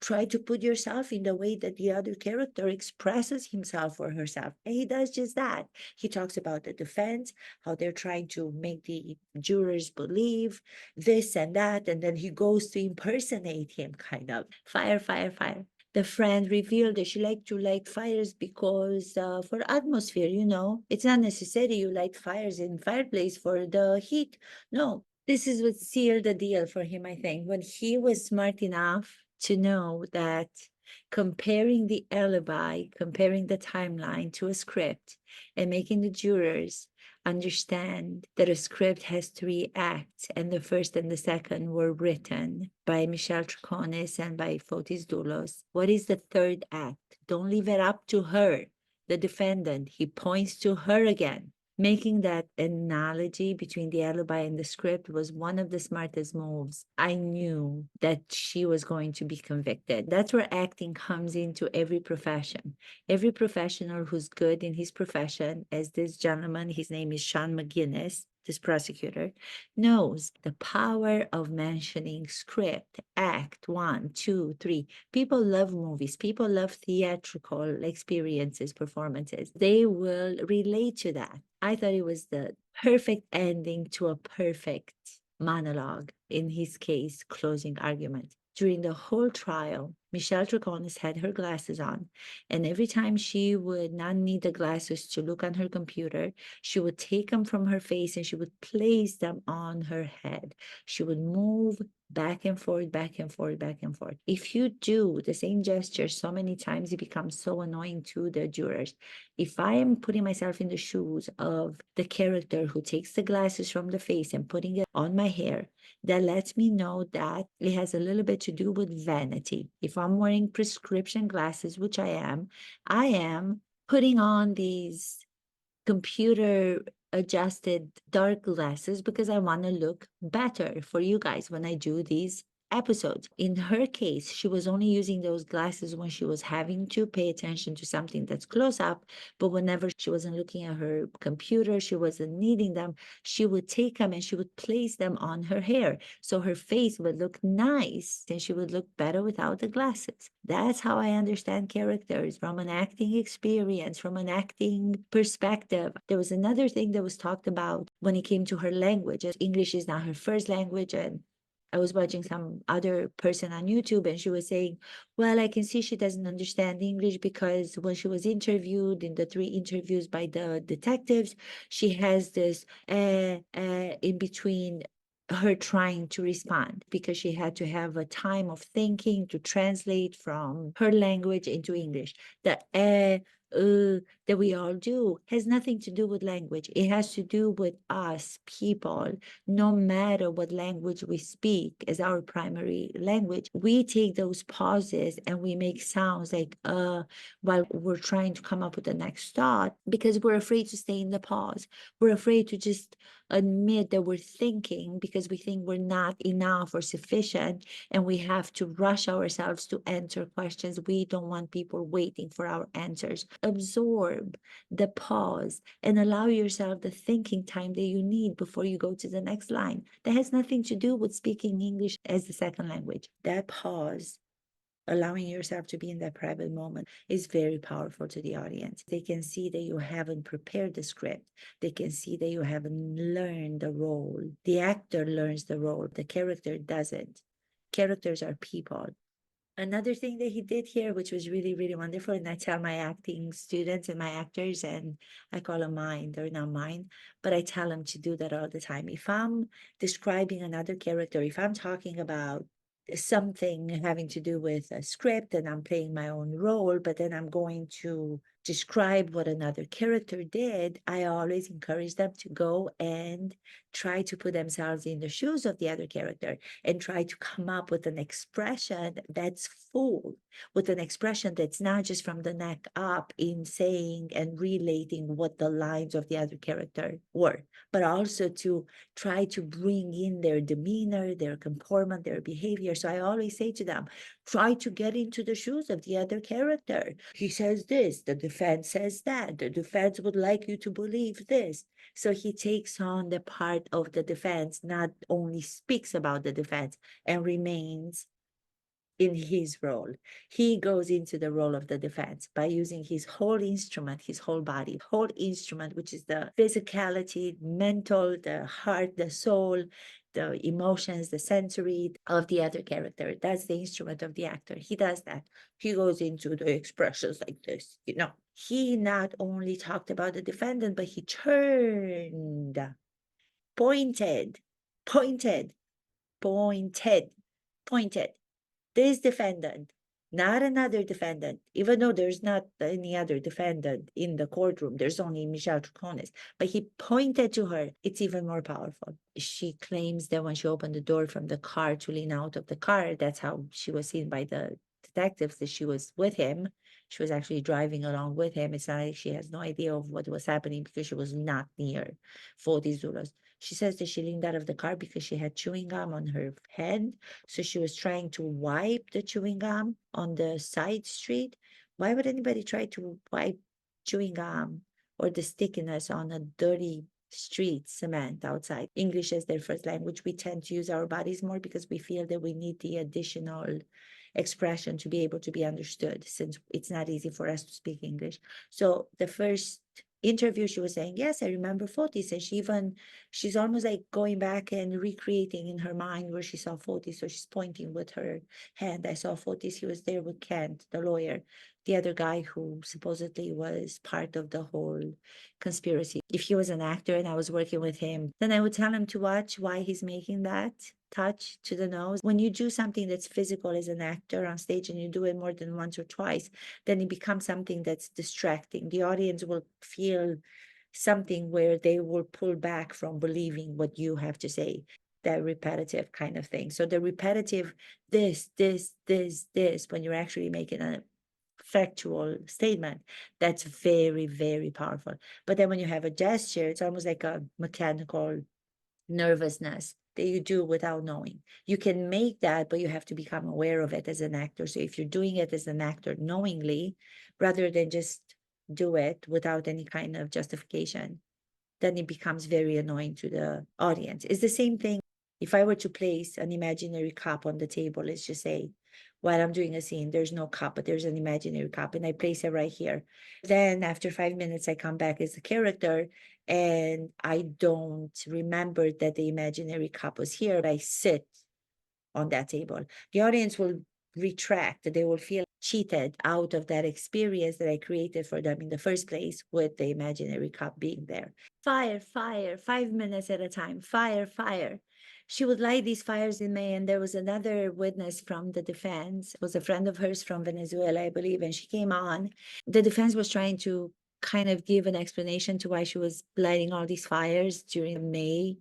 try to put yourself in the way that the other character expresses himself or herself. And he does just that. He talks about the defense, how they're trying to make the jurors believe this and that. And then he goes to impersonate him, kind of. Fire, fire, fire. The friend revealed that she liked to light fires because for atmosphere, it's not necessary you light fires in fireplace for the heat. No, this is what sealed the deal for him, I think, when he was smart enough to know that comparing the alibi, comparing the timeline to a script, and making the jurors understand that a script has three acts, and the first and the second were written by Michelle Troconis and by Fotis Doulos. What is the third act? Don't leave it up to her, the defendant. He points to her again. Making that analogy between the alibi and the script was one of the smartest moves. I knew that she was going to be convicted. That's where acting comes into every profession. Every professional who's good in his profession, as this gentleman, his name is Sean McGuinnness, this prosecutor, knows the power of mentioning script, act, 1, 2, 3. People love movies. People love theatrical experiences, performances. They will relate to that. I thought it was the perfect ending to a perfect monologue, in his case, closing argument. During the whole trial, Michelle Troconis had her glasses on, and every time she would not need the glasses to look on her computer, she would take them from her face and she would place them on her head. She would move back and forth, back and forth, back and forth. If you do the same gesture so many times, it becomes so annoying to the jurors. If I am putting myself in the shoes of the character who takes the glasses from the face and putting it on my hair, that lets me know that it has a little bit to do with vanity. If I'm wearing prescription glasses, which I am putting on these computer adjusted dark glasses because I want to look better for you guys when I do these episodes. In her case, she was only using those glasses when she was having to pay attention to something that's close up, but whenever she wasn't looking at her computer, she wasn't needing them, she would take them and she would place them on her hair. So her face would look nice and she would look better without the glasses. That's how I understand characters from an acting experience, from an acting perspective. There was another thing that was talked about when it came to her language. English is not her first language, and I was watching some other person on YouTube and she was saying, well, I can see she doesn't understand English because when she was interviewed in the 3 interviews by the detectives, she has this in between her trying to respond because she had to have a time of thinking to translate from her language into English. The that we all do has nothing to do with language. It has to do with us people. No matter what language we speak as our primary language, we take those pauses and we make sounds like while we're trying to come up with the next thought because we're afraid to stay in the pause. We're afraid to just admit that we're thinking because we think we're not enough or sufficient and we have to rush ourselves to answer questions. We don't want people waiting for our answers. Absorb the pause and allow yourself the thinking time that you need before you go to the next line. That has nothing to do with speaking English as the second language. That pause, allowing yourself to be in that private moment, is very powerful to the audience. They can see that you haven't prepared the script. They can see that you haven't learned the role. The actor learns the role. The character doesn't. Characters are people. Another thing that he did here, which was really, really wonderful, and I tell my acting students and my actors, and I call them mine, they're not mine, but I tell them to do that all the time. If I'm describing another character, if I'm talking about something having to do with a script and I'm playing my own role, but then I'm going to describe what another character did, I always encourage them to go and try to put themselves in the shoes of the other character and try to come up with an expression that's full, with an expression that's not just from the neck up in saying and relating what the lines of the other character were, but also to try to bring in their demeanor, their comportment, their behavior. So I always say to them, try to get into the shoes of the other character. He says this, the defense says that, the defense would like you to believe this. So he takes on the part of the defense, not only speaks about the defense and remains in his role. He goes into the role of the defense by using his whole instrument, his whole body, whole instrument, which is the physicality, mental, the heart, the soul, the emotions, the sensory of the other character. That's the instrument of the actor. He does that. He goes into the expressions like this, you know. He not only talked about the defendant, but he turned, pointed, pointed, pointed, pointed this defendant, not another defendant, even though there's not any other defendant in the courtroom, there's only Michelle Troconis, but he pointed to her. It's even more powerful. She claims that when she opened the door from the car to lean out of the car, that's how she was seen by the detectives, that she was with him. She was actually driving along with him. It's not like she has no idea of what was happening because she was not near 40 Zulus. She says that she leaned out of the car because she had chewing gum on her head. So she was trying to wipe the chewing gum on the side street. Why would anybody try to wipe chewing gum or the stickiness on a dirty street cement outside? English as their first language, we tend to use our bodies more because we feel that we need the additional expression to be able to be understood, since it's not easy for us to speak English. So the first interview, she was saying, yes, I remember Fotis. And she's almost like going back and recreating in her mind where she saw Fotis. So she's pointing with her hand. I saw Fotis. He was there with Kent, the lawyer, the other guy who supposedly was part of the whole conspiracy. If he was an actor and I was working with him, then I would tell him to watch why he's making that touch to the nose. When you do something that's physical as an actor on stage and you do it more than once or twice, then it becomes something that's distracting. The audience will feel something where they will pull back from believing what you have to say, that repetitive kind of thing. So the repetitive this, when you're actually making a factual statement, that's very, very powerful. But then when you have a gesture, it's almost like a mechanical nervousness that you do without knowing. You can make that, but you have to become aware of it as an actor. So if you're doing it as an actor knowingly, rather than just do it without any kind of justification, then it becomes very annoying to the audience. It's the same thing if I were to place an imaginary cup on the table, let's just say, while I'm doing a scene, there's no cup, but there's an imaginary cup, and I place it right here. Then after 5 minutes, I come back as a character and I don't remember that the imaginary cup was here. I sit on that table. The audience will retract. They will feel cheated out of that experience that I created for them in the first place with the imaginary cup being there. Fire, fire, 5 minutes at a time. Fire, fire. She would light these fires in May, and there was another witness from the defense. It was a friend of hers from Venezuela, I believe, and she came on. The defense was trying to kind of give an explanation to why she was lighting all these fires during May,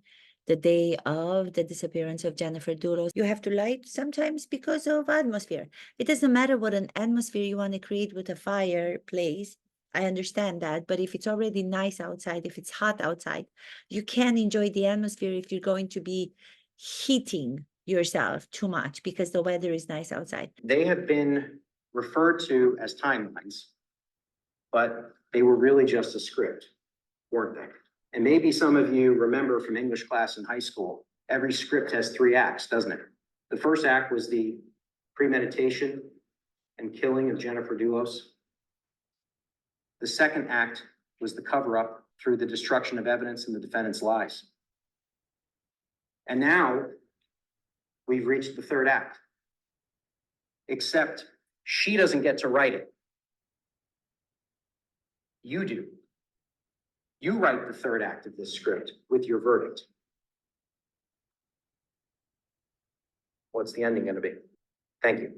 the day of the disappearance of Jennifer Dulos. You have to light sometimes because of atmosphere. It doesn't matter what an atmosphere you want to create with a fireplace. I understand that, but if it's already nice outside, if it's hot outside, you can't enjoy the atmosphere if you're going to be heating yourself too much because the weather is nice outside. They have been referred to as timelines, but they were really just a script, weren't they? And maybe some of you remember from English class in high school, every script has 3 acts, doesn't it? The first act was the premeditation and killing of Jennifer Dulos. The second act was the cover-up through the destruction of evidence and the defendant's lies. And now we've reached the third act, except she doesn't get to write it. You do. You write the third act of this script with your verdict. What's the ending going to be? Thank you.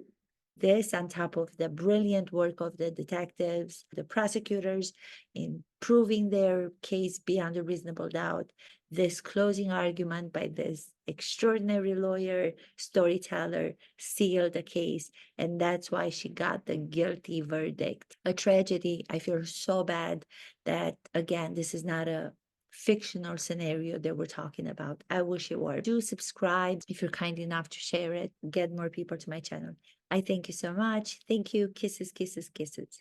This on top of the brilliant work of the detectives, the prosecutors in proving their case beyond a reasonable doubt, this closing argument by this extraordinary lawyer, storyteller sealed the case. And that's why she got the guilty verdict. A tragedy. I feel so bad that, again, this is not a fictional scenario that we're talking about. I wish it were. Do subscribe if you're kind enough to share it, get more people to my channel. I thank you so much. Thank you. Kisses, kisses, kisses.